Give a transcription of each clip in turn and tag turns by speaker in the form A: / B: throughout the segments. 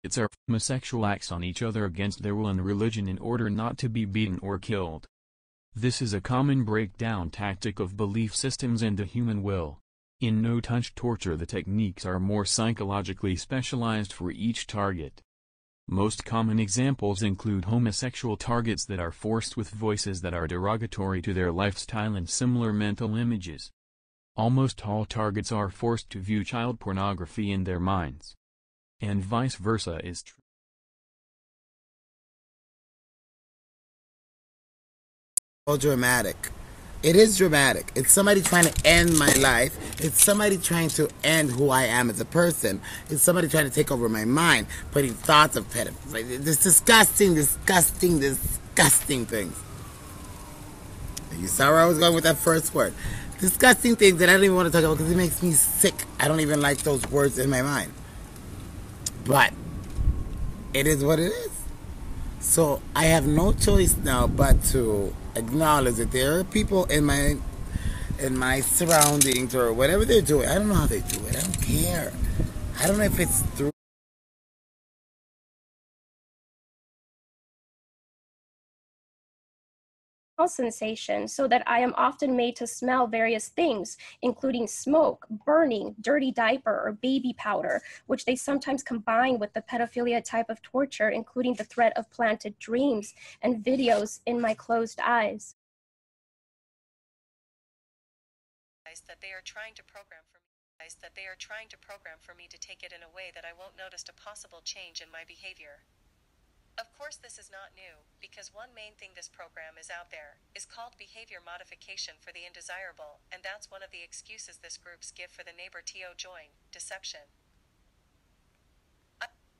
A: targets are homosexual acts on each other against their will and religion in order not to be beaten or killed. This is a common breakdown tactic of belief systems and the human will. In no-touch torture, the techniques are more psychologically specialized for each target. Most common examples include homosexual targets that are forced with voices that are derogatory to their lifestyle and similar mental images. Almost all targets are forced to view child pornography in their minds. And vice versa is true.
B: So dramatic. It is dramatic. It's somebody trying to end my life. It's somebody trying to end who I am as a person. It's somebody trying to take over my mind, putting thoughts of pedophilia. This disgusting, disgusting, disgusting things. You saw where I was going with that first word. Disgusting things that I don't even want to talk about because it makes me sick. I don't even like those words in my mind. But it is what it is. So I have no choice now but to acknowledge that there are people in my surroundings or whatever they're doing. I don't know how they do it. I don't care. I don't know if it's through
C: sensation, so that I am often made to smell various things, including smoke, burning, dirty diaper, or baby powder, which they sometimes combine with the pedophilia type of torture, including the threat of planted dreams and videos in my closed eyes.
D: That they are trying to program for me to take it in a way that I won't notice a possible change in my behavior. Of course, this is not new, because one main thing this program is out there is called behavior modification for the undesirable, and that's one of the excuses this groups give for the neighbor to join deception.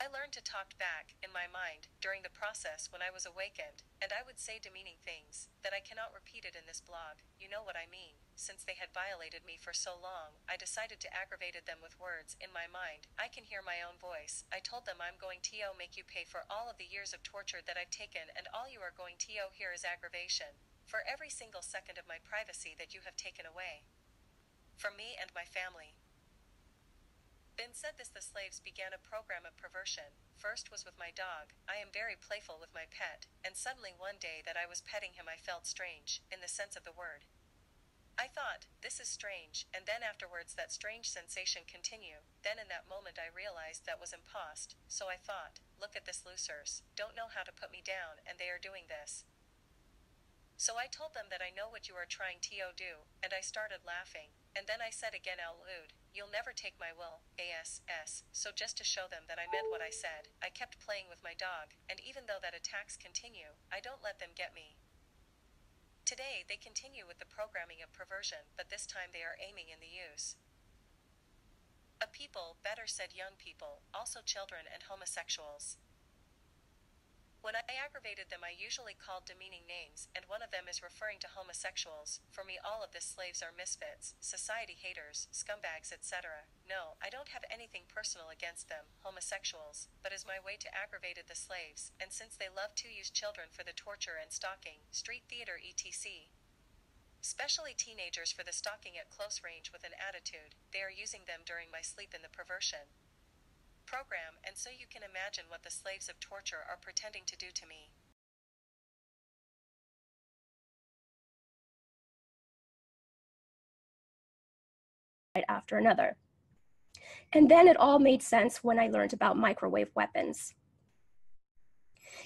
D: I learned to talk back in my mind during the process when I was awakened, and I would say demeaning things that I cannot repeat it in this blog. You know what I mean. Since they had violated me for so long, I decided to aggravate them with words in my mind. I can hear my own voice. I told them, I'm going to make you pay for all of the years of torture that I've taken, and all you are going to hear is aggravation for every single second of my privacy that you have taken away from me and my family. Ben said the slaves began a program of perversion. First was with my dog. I am very playful with my pet, and suddenly one day that I was petting him I felt strange, in the sense of the word. I thought, this is strange, and then afterwards that strange sensation continued. Then in that moment I realized that was impost, so I thought, look at this losers, don't know how to put me down, and they are doing this. So I told them that I know what you are trying to do, and I started laughing, and then I said again out loud, you'll never take my will, ass. So just to show them that I meant what I said, I kept playing with my dog, and even though that attacks continue, I don't let them get me. Today they continue with the programming of perversion, but this time they are aiming in the use of people, better said young people, also children and homosexuals. When I aggravated them I usually called demeaning names, and one of them is referring to homosexuals. For me all of the slaves are misfits, society haters, scumbags, etc. No, I don't have anything personal against them, homosexuals, but as my way to aggravate the slaves, and since they love to use children for the torture and stalking, street theater etc. Especially teenagers for the stalking at close range with an attitude, they are using them during my sleep in the perversion program, and so you can imagine what the slaves of torture are pretending to do to me.
C: Right after another. And then it all made sense when I learned about microwave weapons.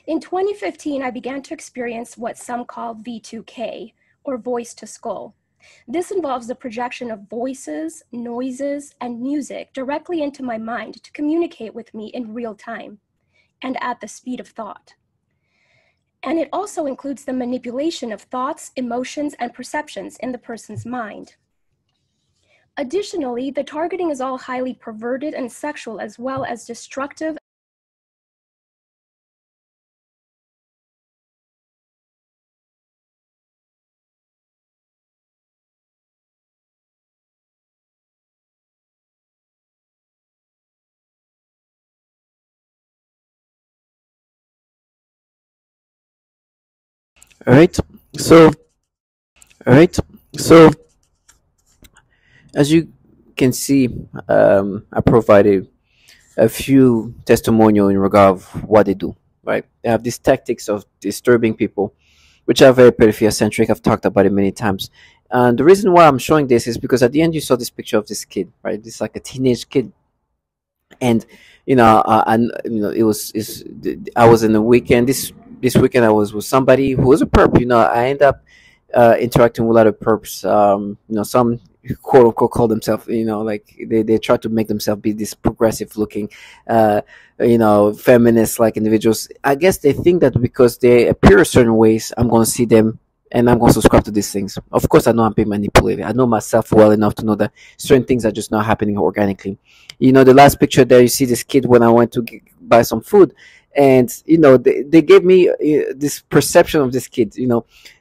C: In 2015, I began to experience what some call V2K, or voice to skull. This involves the projection of voices, noises, and music directly into my mind to communicate with me in real time and at the speed of thought. And it also includes the manipulation of thoughts, emotions, and perceptions in the person's mind. Additionally, the targeting is all highly perverted and sexual, as well as destructive.
E: All right. So, all right. So, as you can see, I provided a few testimonial in regard of what they do. Right, they have these tactics of disturbing people, which are very pedophilia centric. I've talked about it many times. And the reason why I'm showing this is because at the end you saw this picture of this kid, right? This like a teenage kid, and and it was I was in the weekend. This weekend I was with somebody who was a perp. I end up interacting with a lot of perps. Some quote unquote call themselves, like they try to make themselves be this progressive looking, feminist like individuals. I guess they think that because they appear certain ways, I'm going to see them and I'm going to subscribe to these things. Of course, I know I'm being manipulated. I know myself well enough to know that certain things are just not happening organically. The last picture there, you see this kid when I went to buy some food, and they gave me this perception of this kid.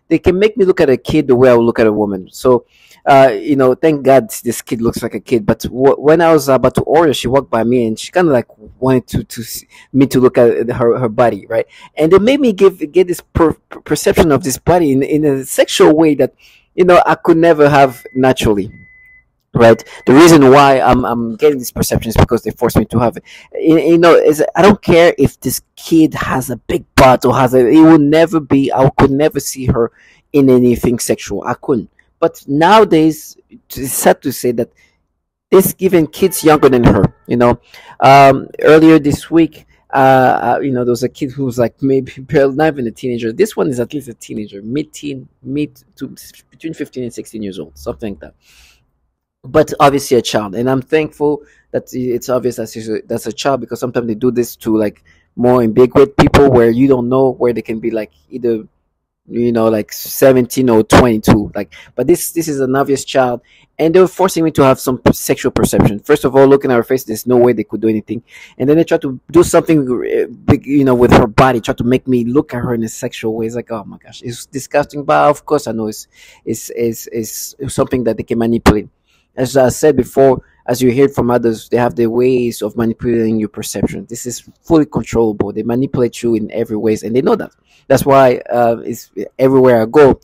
E: They can make me look at a kid the way I would look at a woman. So, thank God this kid looks like a kid. But when I was about to order, she walked by me and she kind of like wanted me to look at her body, right? And they made me get this perception of this body in a sexual way that I could never have naturally. Right. The reason why I'm getting this perception is because they force me to have it. Is I don't care if this kid has a big butt or has a. It will never be. I could never see her in anything sexual. I couldn't. But nowadays, it's sad to say that it's given kids younger than her. Earlier this week, there was a kid who was like maybe barely not even a teenager. This one is at least a teenager, mid-teen, mid to between 15 and 16 years old, something like that, but obviously a child. And I'm thankful that it's obvious that's a child, because sometimes they do this to like more ambiguous people where you don't know where they can be, like either like 17 or 22, like. But this is an obvious child, and they were forcing me to have some sexual perception. First of all, looking at her face, there's no way they could do anything, and then they try to do something big, with her body, try to make me look at her in a sexual way. It's like, oh my gosh, it's disgusting, but of course I know it's something that they can manipulate. As I said before, as you hear from others, they have their ways of manipulating your perception. This is fully controllable. They manipulate you in every ways, and they know that. That's why it's everywhere I go,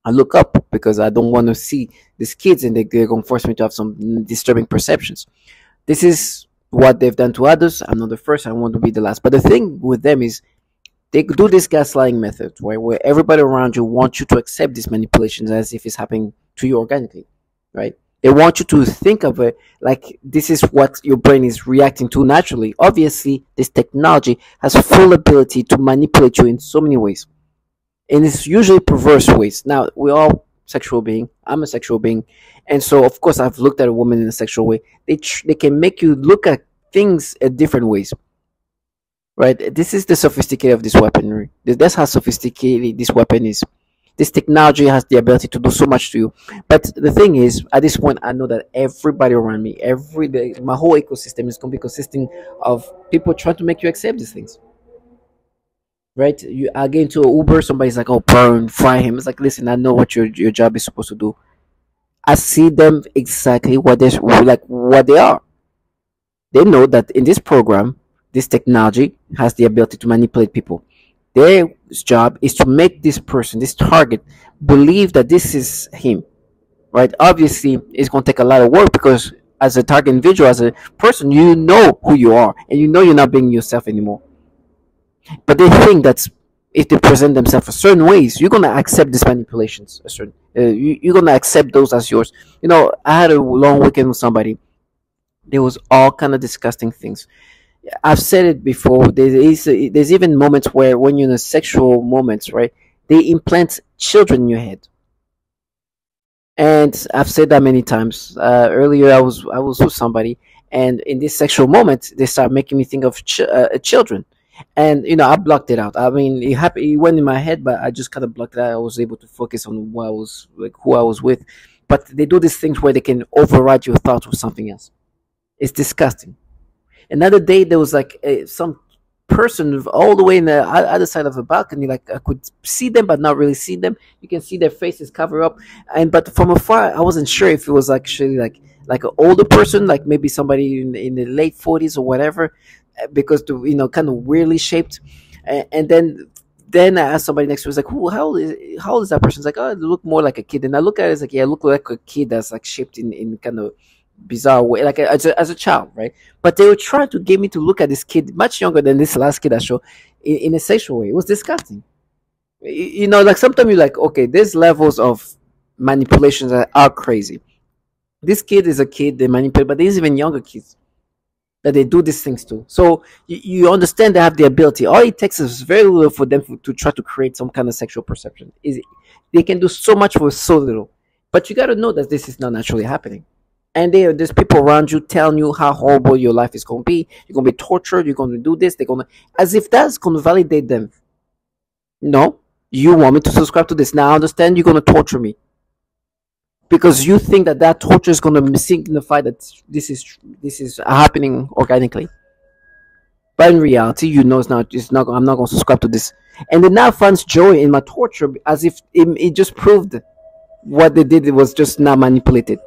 E: I look up, because I don't want to see these kids and they're going to force me to have some disturbing perceptions. This is what they've done to others. I'm not the first. I want to be the last. But the thing with them is they do this gaslighting method, right, where everybody around you wants you to accept these manipulations as if it's happening to you organically, right? They want you to think of it like this is what your brain is reacting to naturally. Obviously, this technology has full ability to manipulate you in so many ways, and it's usually perverse ways. Now, we're all sexual being. I'm a sexual being, and so of course I've looked at a woman in a sexual way. They can make you look at things in different ways, right? This is the sophisticated of this weaponry. That's how sophisticated this weapon is. This technology has the ability to do so much to you. But the thing is, at this point, I know that everybody around me, every day, my whole ecosystem is going to be consisting of people trying to make you accept these things. Right? I get into an Uber, somebody's like, "Oh, burn, fry him." It's like, listen, I know what your job is supposed to do. I see them exactly what they are. They know that in this program, this technology has the ability to manipulate people. Their job is to make this person, this target, believe that this is him, right? Obviously, it's going to take a lot of work, because as a target individual, as a person, you know who you are, and you know you're not being yourself anymore. But they think that if they present themselves a certain ways, you're going to accept these manipulations. You're going to accept those as yours. I had a long weekend with somebody. There was all kind of disgusting things. I've said it before. There's even moments where when you're in a sexual moments, right? They implant children in your head, and I've said that many times. Earlier, I was with somebody, and in this sexual moment, they start making me think of children, and I blocked it out. I mean, it went in my head, but I just kind of blocked it out. I was able to focus on what I was like, who I was with. But they do these things where they can override your thoughts with something else. It's disgusting. Another day, there was like some person all the way in the other side of the balcony. Like I could see them, but not really see them. You can see their faces cover up, but from afar, I wasn't sure if it was actually like an older person, like maybe somebody in the late 40s or whatever, because the kind of weirdly shaped, and then I asked somebody next to me, was like, how old is that person? It's like, oh, they look more like a kid. And I look at it, it's like, yeah, I look like a kid that's like shaped in kind of bizarre way, like as a child, right? But they were trying to get me to look at this kid much younger than this last kid I showed in a sexual way. It was disgusting. You know, like sometimes you're like, okay, there's levels of manipulations that are crazy. This kid is a kid they manipulate, but there's even younger kids that they do these things to. So you understand they have the ability. All it takes is very little for them to try to create some kind of sexual perception. Is they can do so much with so little. But you got to know that this is not naturally happening. And there's people around you telling you how horrible your life is going to be. You're going to be tortured. You're going to do this. They're going to, as if that's going to validate them. No, you want me to subscribe to this. Now I understand you're going to torture me because you think that that torture is going to signify that this is happening organically. But in reality, you know it's not. It's not. I'm not going to subscribe to this. And they now finds joy in my torture as if it just proved what they did was just not manipulated.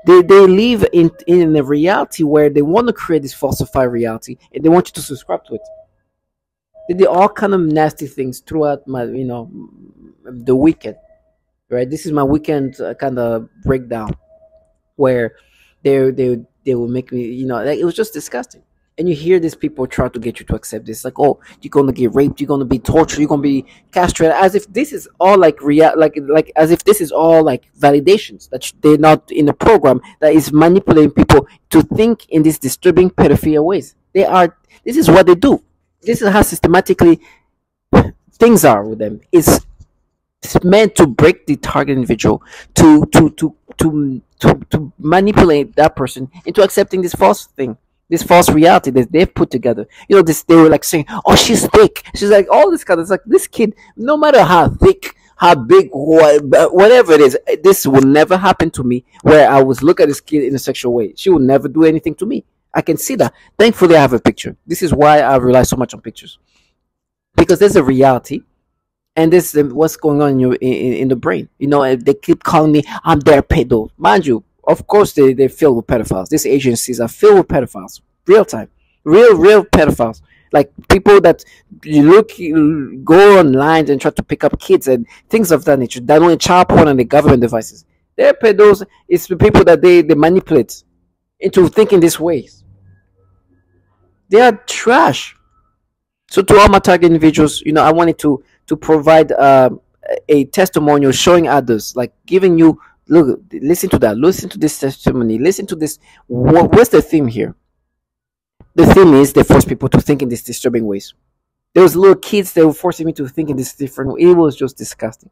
E: They live in a reality where they want to create this falsified reality and they want you to subscribe to it. They did all kind of nasty things throughout my the weekend, right? This is my weekend kind of breakdown where they will make me, like it was just disgusting. And you hear these people try to get you to accept this, like, oh, you're gonna get raped, you're gonna be tortured, you're gonna be castrated, as if this is all like real, like as if this is all like validations that they're not in a program that is manipulating people to think in these disturbing pedophilia ways. They are. This is what they do. This is how systematically things are with them. It's meant to break the target individual to manipulate that person into accepting this false thing, this false reality that they've put together. This they were like saying, "Oh, she's thick." She's like all this kind of. It's like this kid, no matter how thick, how big, whatever it is, this will never happen to me. Where I was look at this kid in a sexual way, she will never do anything to me. I can see that. Thankfully, I have a picture. This is why I rely so much on pictures because there's a reality and this is what's going on in your in the brain. They keep calling me I'm their pedo. Mind you, of course they're filled with pedophiles. These agencies are filled with pedophiles, real time, real pedophiles. Like people that go online and try to pick up kids and things of that nature. Not only child porn and the government devices. They're pedos. It's the people that they manipulate into thinking this ways. They are trash. So to all my target individuals, I wanted to provide a testimonial showing others, like giving you, look, listen to that, listen to this testimony, listen to this. What's the theme here? The theme is they force people to think in these disturbing ways. There was little kids that were forcing me to think in this different way. It was just disgusting.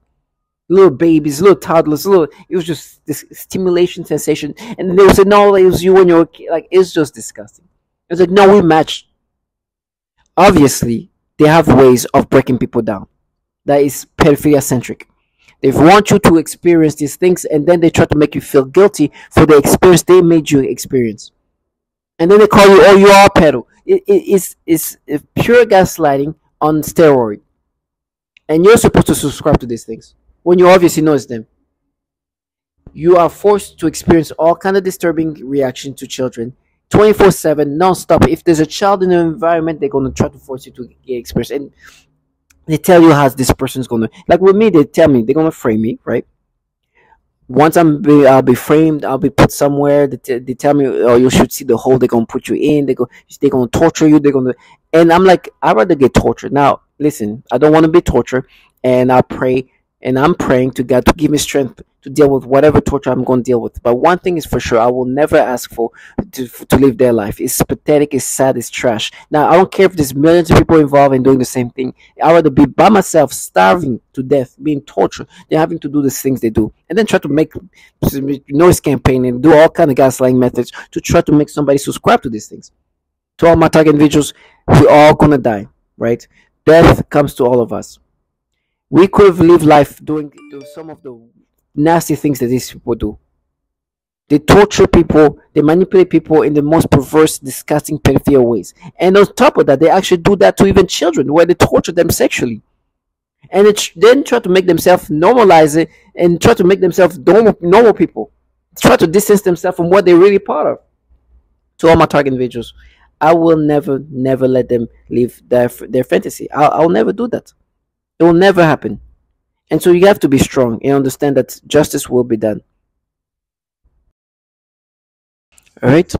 E: Little babies, little toddlers, it was just this stimulation sensation. And they would say, no, it was you when you were a kid. Like, it's just disgusting. It's like, no, we match. Obviously, they have ways of breaking people down. That is pedophilia centric. They want you to experience these things and then they try to make you feel guilty for the experience they made you experience. And then they call you, oh, you are pedo. It's pure gaslighting on steroid. And you're supposed to subscribe to these things when you obviously know it's them. You are forced to experience all kind of disturbing reaction to children 24/7, non-stop. If there's a child in the environment, they're going to try to force you to get experience. And they tell you how this person's going to, like with me, they tell me they're going to frame me, right? Once I'll be framed, I'll be put somewhere. They tell me, oh, you should see the hole they're going to put you in. They're going to torture you. And I'm like, I'd rather get tortured. Now, listen, I don't want to be tortured. And I pray, and I'm praying to God to give me strength to deal with whatever torture I'm going to deal with. But one thing is for sure, I will never ask to live their life. It's pathetic, it's sad, it's trash. Now, I don't care if there's millions of people involved in doing the same thing. I'd rather be by myself, starving to death, being tortured, than having to do the things they do. And then try to make noise campaign and do all kind of gaslighting methods to try to make somebody subscribe to these things. To all my target individuals, we're all going to die, right? Death comes to all of us. We could have lived life doing some of the nasty things that these people do. They torture people, they manipulate people in the most perverse, disgusting, pedophilia ways. And on top of that, they actually do that to even children, where they torture them sexually. And then try to make themselves normalize it and try to make themselves normal people. Try to distance themselves from what they're really part of. To all my target individuals, I will never let them live their fantasy. I'll never do that. It will never happen. And so you have to be strong and understand that justice will be done. All right.